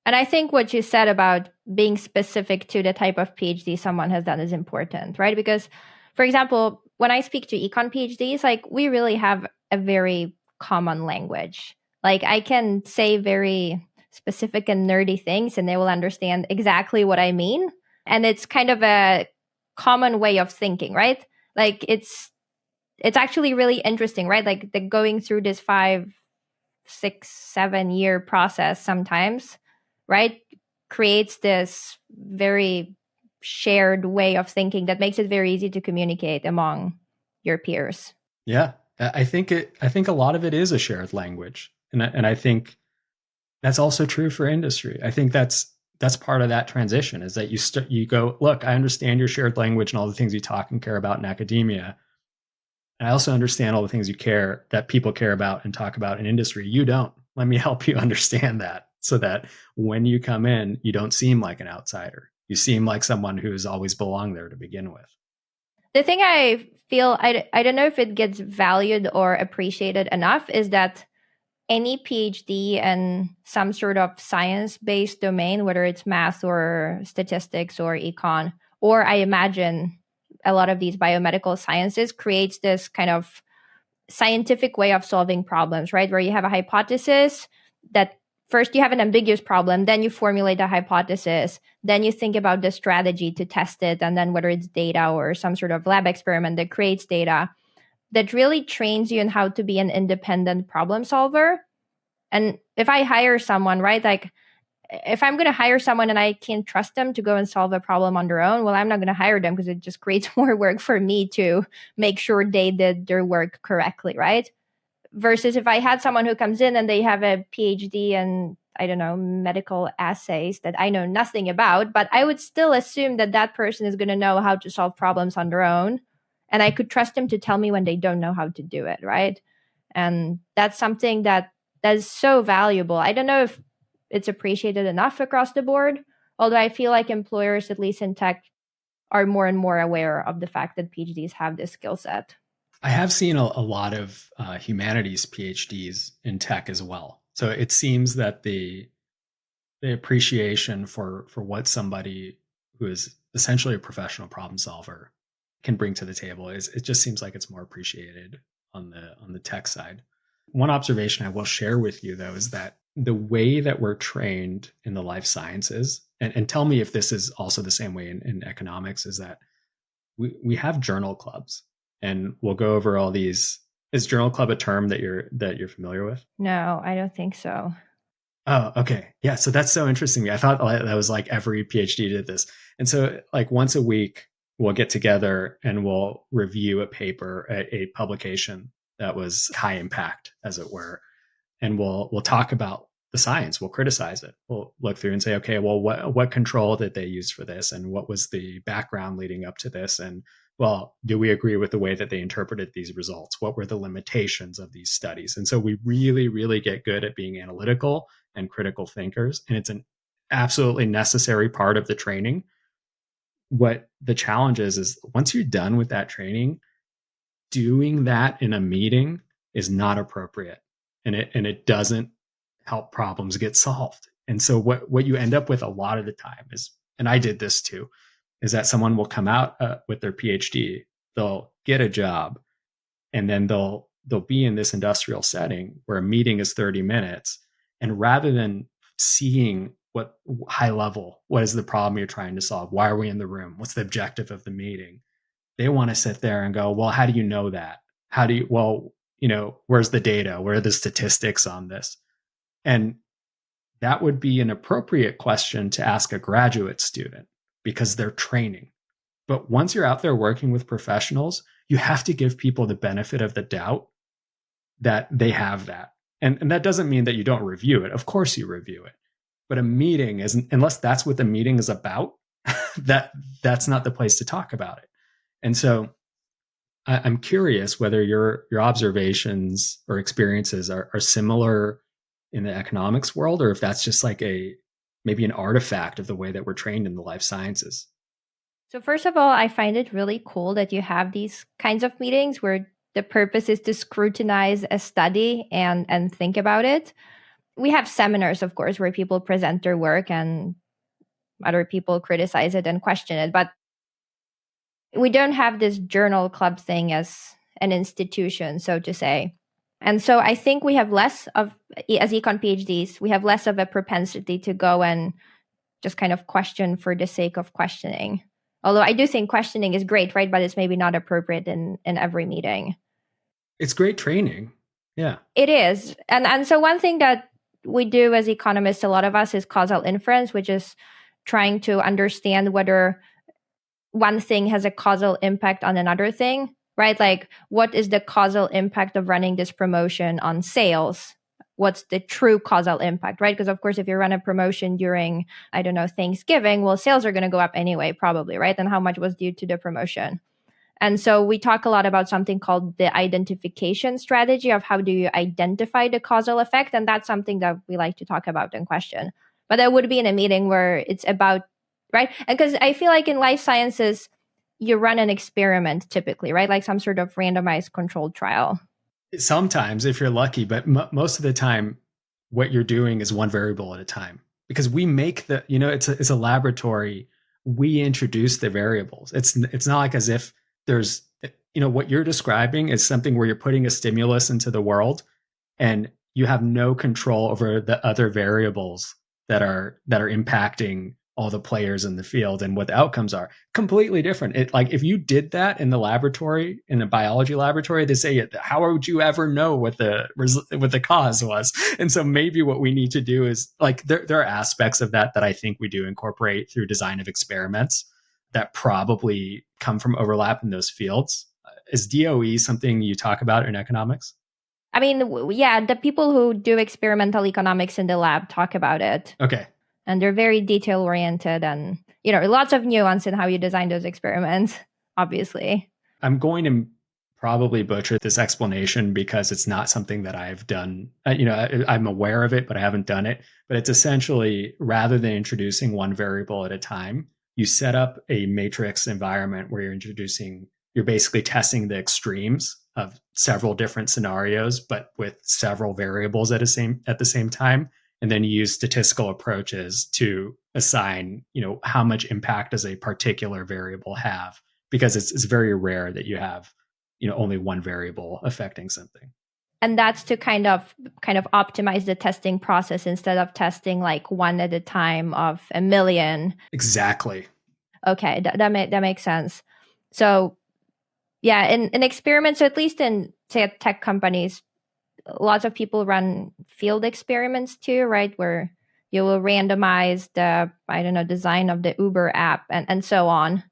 And I think what you said about being specific to the type of PhD someone has done is important, right? Because, for example, when I speak to econ PhDs, like we really have a very common language. Like I can say very specific and nerdy things and they will understand exactly what I mean. And it's kind of a common way of thinking, right? Like it's actually really interesting, right? Like the going through this 5, 6, 7 year process sometimes, right, creates this very shared way of thinking that makes it very easy to communicate among your peers. Yeah, I think a lot of it is a shared language, and I think that's also true for industry. I think that's part of that transition is that you go, look, I understand your shared language and all the things you talk and care about in academia. And I also understand all the things that people care about and talk about in industry. You don't. Let me help you understand that so that when you come in, you don't seem like an outsider. You seem like someone who's always belonged there to begin with. The thing I feel, I don't know if it gets valued or appreciated enough, is that any PhD in some sort of science-based domain, whether it's math or statistics or econ, or I imagine a lot of these biomedical sciences, creates this kind of scientific way of solving problems, right? Where you have a hypothesis that first you have an ambiguous problem, then you formulate a hypothesis, then you think about the strategy to test it, and then whether it's data or some sort of lab experiment that creates data that really trains you in how to be an independent problem solver. And if I hire someone, right, like if I'm going to hire someone and I can't trust them to go and solve a problem on their own, well, I'm not going to hire them because it just creates more work for me to make sure they did their work correctly, right? Versus if I had someone who comes in and they have a PhD in, I don't know, medical assays that I know nothing about, but I would still assume that that person is going to know how to solve problems on their own. And I could trust them to tell me when they don't know how to do it, right? And that's something that is so valuable. I don't know if it's appreciated enough across the board, although I feel like employers, at least in tech, are more and more aware of the fact that PhDs have this skill set. I have seen a lot of humanities PhDs in tech as well. So it seems that the appreciation for what somebody who is essentially a professional problem solver can bring to the table is it just seems like it's more appreciated on the tech side. One observation I will share with you though is that the way that we're trained in the life sciences, and tell me if this is also the same way in economics, is that we have journal clubs and we'll go over all these. Is journal club a term that you're familiar with? No, I don't think so. Oh, okay. Yeah. So that's so interesting to me. I thought that was like every PhD did this. And so like once a week, we'll get together and we'll review a paper, a publication that was high impact, as it were. And we'll talk about the science. We'll criticize it. We'll look through and say, okay, well, what control did they use for this? And what was the background leading up to this? And well, do we agree with the way that they interpreted these results? What were the limitations of these studies? And so we really, really get good at being analytical and critical thinkers. And it's an absolutely necessary part of the training. What the challenge is once you're done with that training, doing that in a meeting is not appropriate. And it doesn't help problems get solved. And so what you end up with a lot of the time is, and I did this too, is that someone will come out with their PhD, they'll get a job, and then they'll be in this industrial setting where a meeting is 30 minutes, and rather than seeing what high level, what is the problem you're trying to solve, why are we in the room, what's the objective of the meeting, they want to sit there and go, well, how do you know that? How do you, well, where's the data, where are the statistics on this? And that would be an appropriate question to ask a graduate student because they're training. But once you're out there working with professionals, you have to give people the benefit of the doubt that they have that. And that doesn't mean that you don't review it. Of course you review it. But a meeting is, unless that's what the meeting is about, that that's not the place to talk about it. And so I'm curious whether your observations or experiences are similar in the economics world, or if that's just like a maybe an artifact of the way that we're trained in the life sciences. So first of all, I find it really cool that you have these kinds of meetings where the purpose is to scrutinize a study and think about it. We have seminars, of course, where people present their work and other people criticize it and question it, but we don't have this journal club thing as an institution, so to say. And so I think we have less of, as econ PhDs, we have less of a propensity to go and just kind of question for the sake of questioning. Although I do think questioning is great, right? But it's maybe not appropriate in every meeting. It's great training. Yeah. It is. And so one thing that we do as economists, a lot of us, is causal inference, which is trying to understand whether one thing has a causal impact on another thing, right? Like, what is the causal impact of running this promotion on sales? What's the true causal impact, right? Because, of course, if you run a promotion during, I don't know, Thanksgiving, well, sales are going to go up anyway, probably, right? And how much was due to the promotion? And so we talk a lot about something called the identification strategy of how do you identify the causal effect. And that's something that we like to talk about and question. But that would be in a meeting where it's about, right? And because I feel like in life sciences, you run an experiment typically, right? Like some sort of randomized controlled trial. Sometimes, if you're lucky, but most of the time, what you're doing is one variable at a time because we make the, it's a laboratory. We introduce the variables. It's not like as if there's, what you're describing is something where you're putting a stimulus into the world and you have no control over the other variables that are impacting all the players in the field and what the outcomes are. Completely different. It, like, if you did that in the laboratory, in a biology laboratory, they say, how would you ever know what the cause was? And so maybe what we need to do is, like, there are aspects of that I think we do incorporate through design of experiments that probably come from overlap in those fields. Is DOE something you talk about in economics? I mean, yeah, the people who do experimental economics in the lab talk about it. Okay. And they're very detail oriented and, lots of nuance in how you design those experiments, obviously. I'm going to probably butcher this explanation because it's not something that I've done. I'm aware of it, but I haven't done it. But it's essentially, rather than introducing one variable at a time, you set up a matrix environment where you're basically testing the extremes of several different scenarios, but with several variables at the same time. And then you use statistical approaches to assign, how much impact does a particular variable have, because it's very rare that you have, only one variable affecting something. And that's to kind of optimize the testing process instead of testing like one at a time of a million. Exactly. Okay, that makes sense. So yeah, in experiments, at least in, say, at tech companies, lots of people run field experiments too, right? Where you will randomize the, I don't know, design of the Uber app and so on.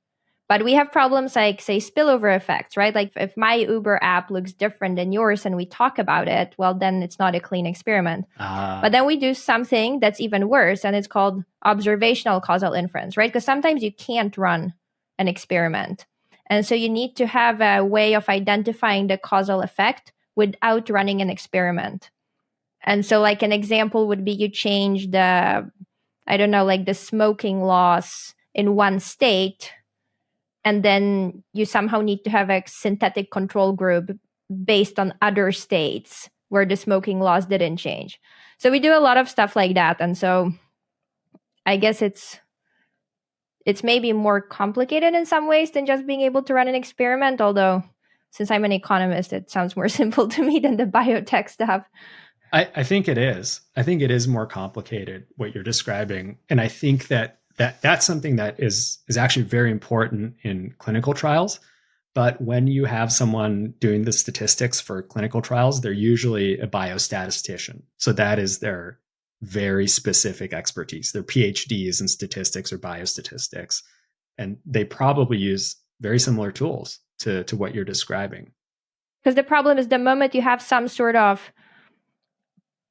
But we have problems like, say, spillover effects, right? Like if my Uber app looks different than yours and we talk about it, well, then it's not a clean experiment. But then we do something that's even worse, and it's called observational causal inference, right? Because sometimes you can't run an experiment. And so you need to have a way of identifying the causal effect without running an experiment. And so, like, an example would be you change the, I don't know, like the smoking laws in one state, and then you somehow need to have a synthetic control group based on other states where the smoking laws didn't change. So we do a lot of stuff like that. And so I guess it's maybe more complicated in some ways than just being able to run an experiment, although since I'm an economist, it sounds more simple to me than the biotech stuff. I think it is. I think it is more complicated what you're describing, and I think that's something that is actually very important in clinical trials. But when you have someone doing the statistics for clinical trials, they're usually a biostatistician. So that is their very specific expertise. They're PhDs in statistics or biostatistics, and they probably use very similar tools to what you're describing. Because the problem is the moment you have some sort of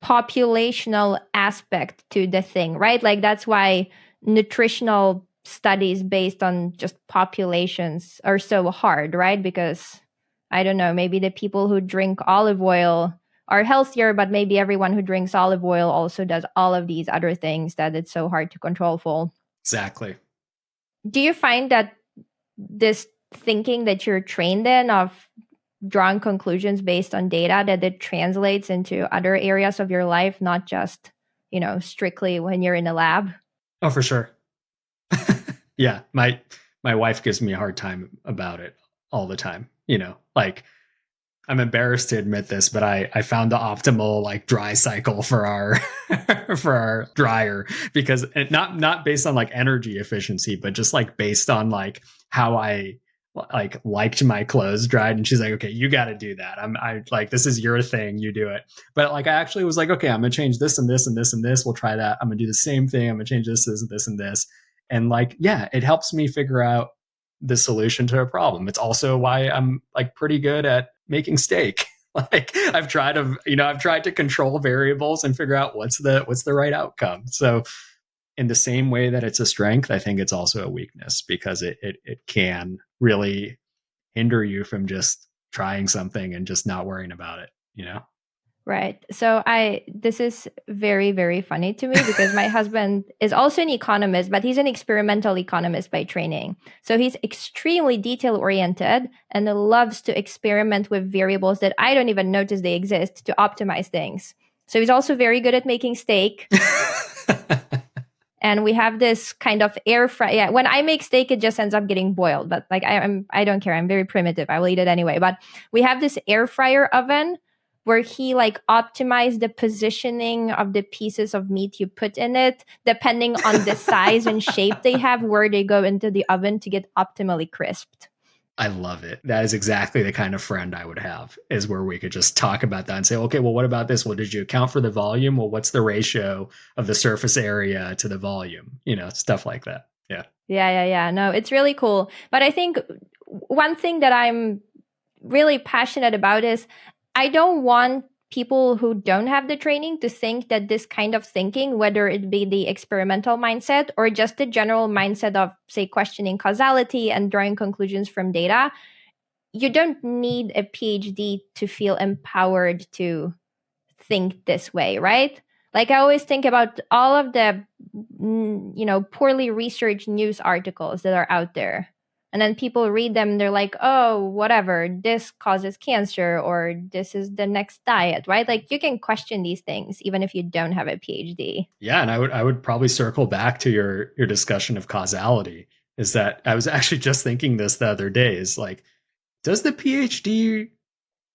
populational aspect to the thing, right? Like that's why nutritional studies based on just populations are so hard, right? Because I don't know, maybe the people who drink olive oil are healthier, but maybe everyone who drinks olive oil also does all of these other things that it's so hard to control for. Exactly. Do you find that this thinking that you're trained in of drawing conclusions based on data, that it translates into other areas of your life, not just, strictly when you're in a lab? Oh, for sure. Yeah, my wife gives me a hard time about it all the time. Like I'm embarrassed to admit this, but I found the optimal like dry cycle for our for our dryer, because not based on like energy efficiency, but just like based on like how I like liked my clothes dried. And she's like, okay, you got to do that. I like, this is your thing, you do it. But like I actually was like, okay, I'm gonna change this and this and this and this. We'll try that. I'm gonna do the same thing. I'm gonna change this and this. And like, yeah, it helps me figure out the solution to a problem. It's also why I'm like pretty good at making steak. Like I've tried to control variables and figure out what's the right outcome. So in the same way that it's a strength, I think it's also a weakness, because it can really hinder you from just trying something and just not worrying about it. Right. So this is very, very funny to me because my husband is also an economist, but he's an experimental economist by training. So he's extremely detail oriented and loves to experiment with variables that I don't even notice they exist to optimize things. So he's also very good at making steak. And we have this kind of air fry. Yeah, when I make steak, it just ends up getting boiled. But like I don't care. I'm very primitive. I will eat it anyway. But we have this air fryer oven where he like optimized the positioning of the pieces of meat you put in it, depending on the size and shape they have, where they go into the oven to get optimally crisped. I love it. That is exactly the kind of friend I would have, is where we could just talk about that and say, okay, well, what about this? Well, did you account for the volume? Well, what's the ratio of the surface area to the volume? Stuff like that. Yeah. Yeah. No, it's really cool. But I think one thing that I'm really passionate about is I don't want people who don't have the training to think that this kind of thinking, whether it be the experimental mindset or just the general mindset of, say, questioning causality and drawing conclusions from data, you don't need a PhD to feel empowered to think this way, right? Like I always think about all of the poorly researched news articles that are out there. And then people read them and they're like, oh, whatever, this causes cancer or this is the next diet, right? Like you can question these things even if you don't have a PhD. Yeah, and I would probably circle back to your discussion of causality. Is that I was actually just thinking this the other day, is like, does the PhD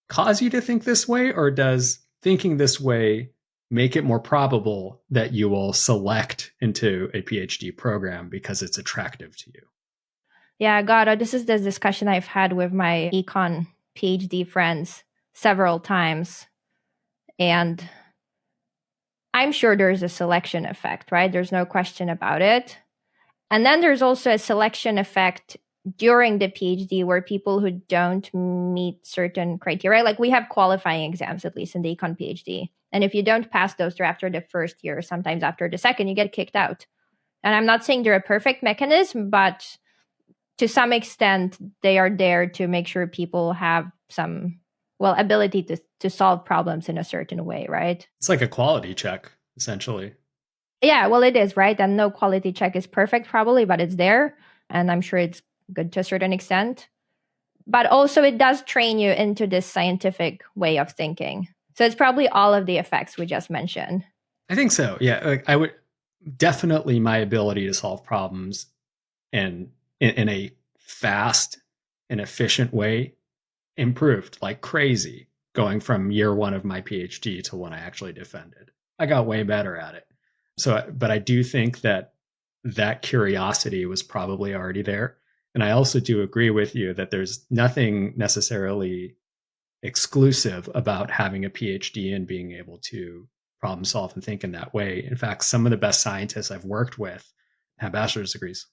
cause you to think this way, or does thinking this way make it more probable that you will select into a PhD program because it's attractive to you? Yeah, God, this is the discussion I've had with my econ PhD friends several times. And I'm sure there's a selection effect, right? There's no question about it. And then there's also a selection effect during the PhD where people who don't meet certain criteria, like we have qualifying exams, at least in the econ PhD. And if you don't pass those, they're after the first year, sometimes after the second, you get kicked out. And I'm not saying they're a perfect mechanism, but to some extent, they are there to make sure people have some, ability to solve problems in a certain way, right? It's like a quality check, essentially. Yeah, well, it is, right? And no quality check is perfect, probably, but it's there. And I'm sure it's good to a certain extent. But also, it does train you into this scientific way of thinking. So it's probably all of the effects we just mentioned. I think so. Yeah, like I would definitely, my ability to solve problems and in a fast and efficient way improved like crazy, going from year one of my PhD to when I actually defended. I got way better at it. So, but I do think that curiosity was probably already there. And I also do agree with you that there's nothing necessarily exclusive about having a PhD and being able to problem solve and think in that way. In fact, some of the best scientists I've worked with have bachelor's degrees.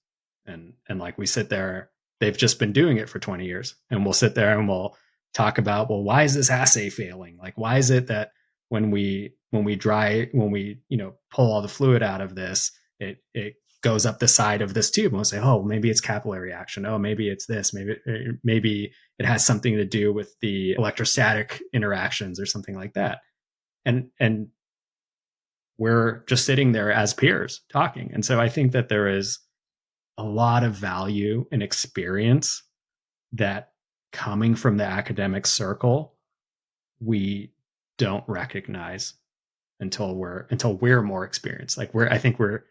And like we sit there, they've just been doing it for 20 years. And we'll sit there and we'll talk about, well, why is this assay failing? Like, why is it that when we pull all the fluid out of this, it goes up the side of this tube, and we'll say, oh, maybe it's capillary action. Oh, maybe it's this. Maybe it has something to do with the electrostatic interactions or something like that. And we're just sitting there as peers talking. And so I think that there is a lot of value and experience that, coming from the academic circle, we don't recognize until we're more experienced. Like I think we're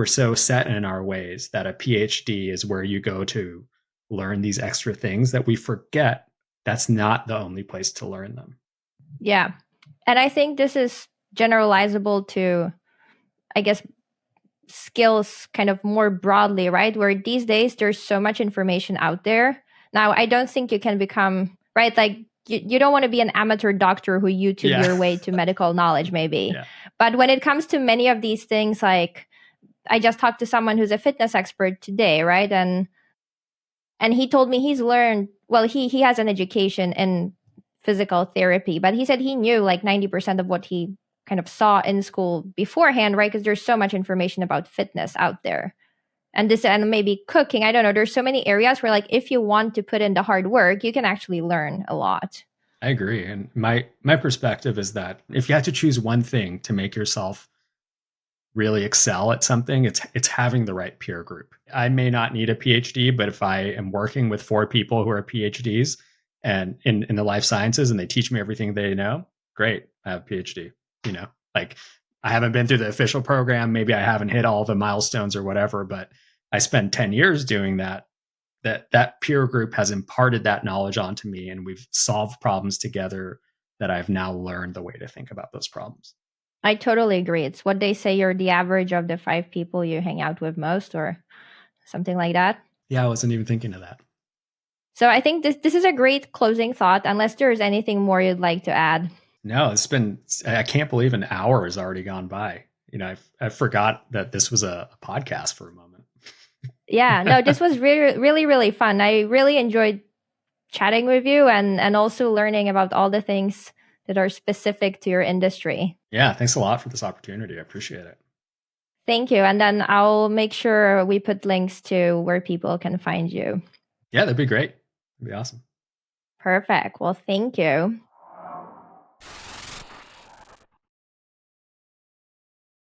so set in our ways that a PhD is where you go to learn these extra things that we forget that's not the only place to learn them. Yeah. And I think this is generalizable to, I guess, skills kind of more broadly, right? Where these days there's so much information out there. Now, I don't think you can become, right? Like you don't want to be an amateur doctor who YouTube your way to medical knowledge, maybe. Yeah. But when it comes to many of these things, like I just talked to someone who's a fitness expert today, right? And he told me he's learned, well, he has an education in physical therapy, but he said he knew like 90% of what he kind of saw in school beforehand, right? Because there's so much information about fitness out there. And maybe cooking, I don't know. There's so many areas where, like, if you want to put in the hard work, you can actually learn a lot. I agree. And my perspective is that if you had to choose one thing to make yourself really excel at something, it's having the right peer group. I may not need a PhD, but if I am working with 4 people who are PhDs and in the life sciences, and they teach me everything they know, great, I have a PhD. Like, I haven't been through the official program, maybe I haven't hit all the milestones or whatever, but I spent 10 years doing that. That peer group has imparted that knowledge onto me, and we've solved problems together that I've now learned the way to think about those problems. I totally agree. It's what they say, you're the average of the 5 people you hang out with most, or something like that. Yeah, I wasn't even thinking of that. So I think this is a great closing thought, unless there's anything more you'd like to add. No, I can't believe an hour has already gone by. I forgot that this was a podcast for a moment. Yeah, no, this was really, really, really fun. I really enjoyed chatting with you and also learning about all the things that are specific to your industry. Yeah, thanks a lot for this opportunity. I appreciate it. Thank you. And then I'll make sure we put links to where people can find you. Yeah, that'd be great. That'd be awesome. Perfect. Well, thank you.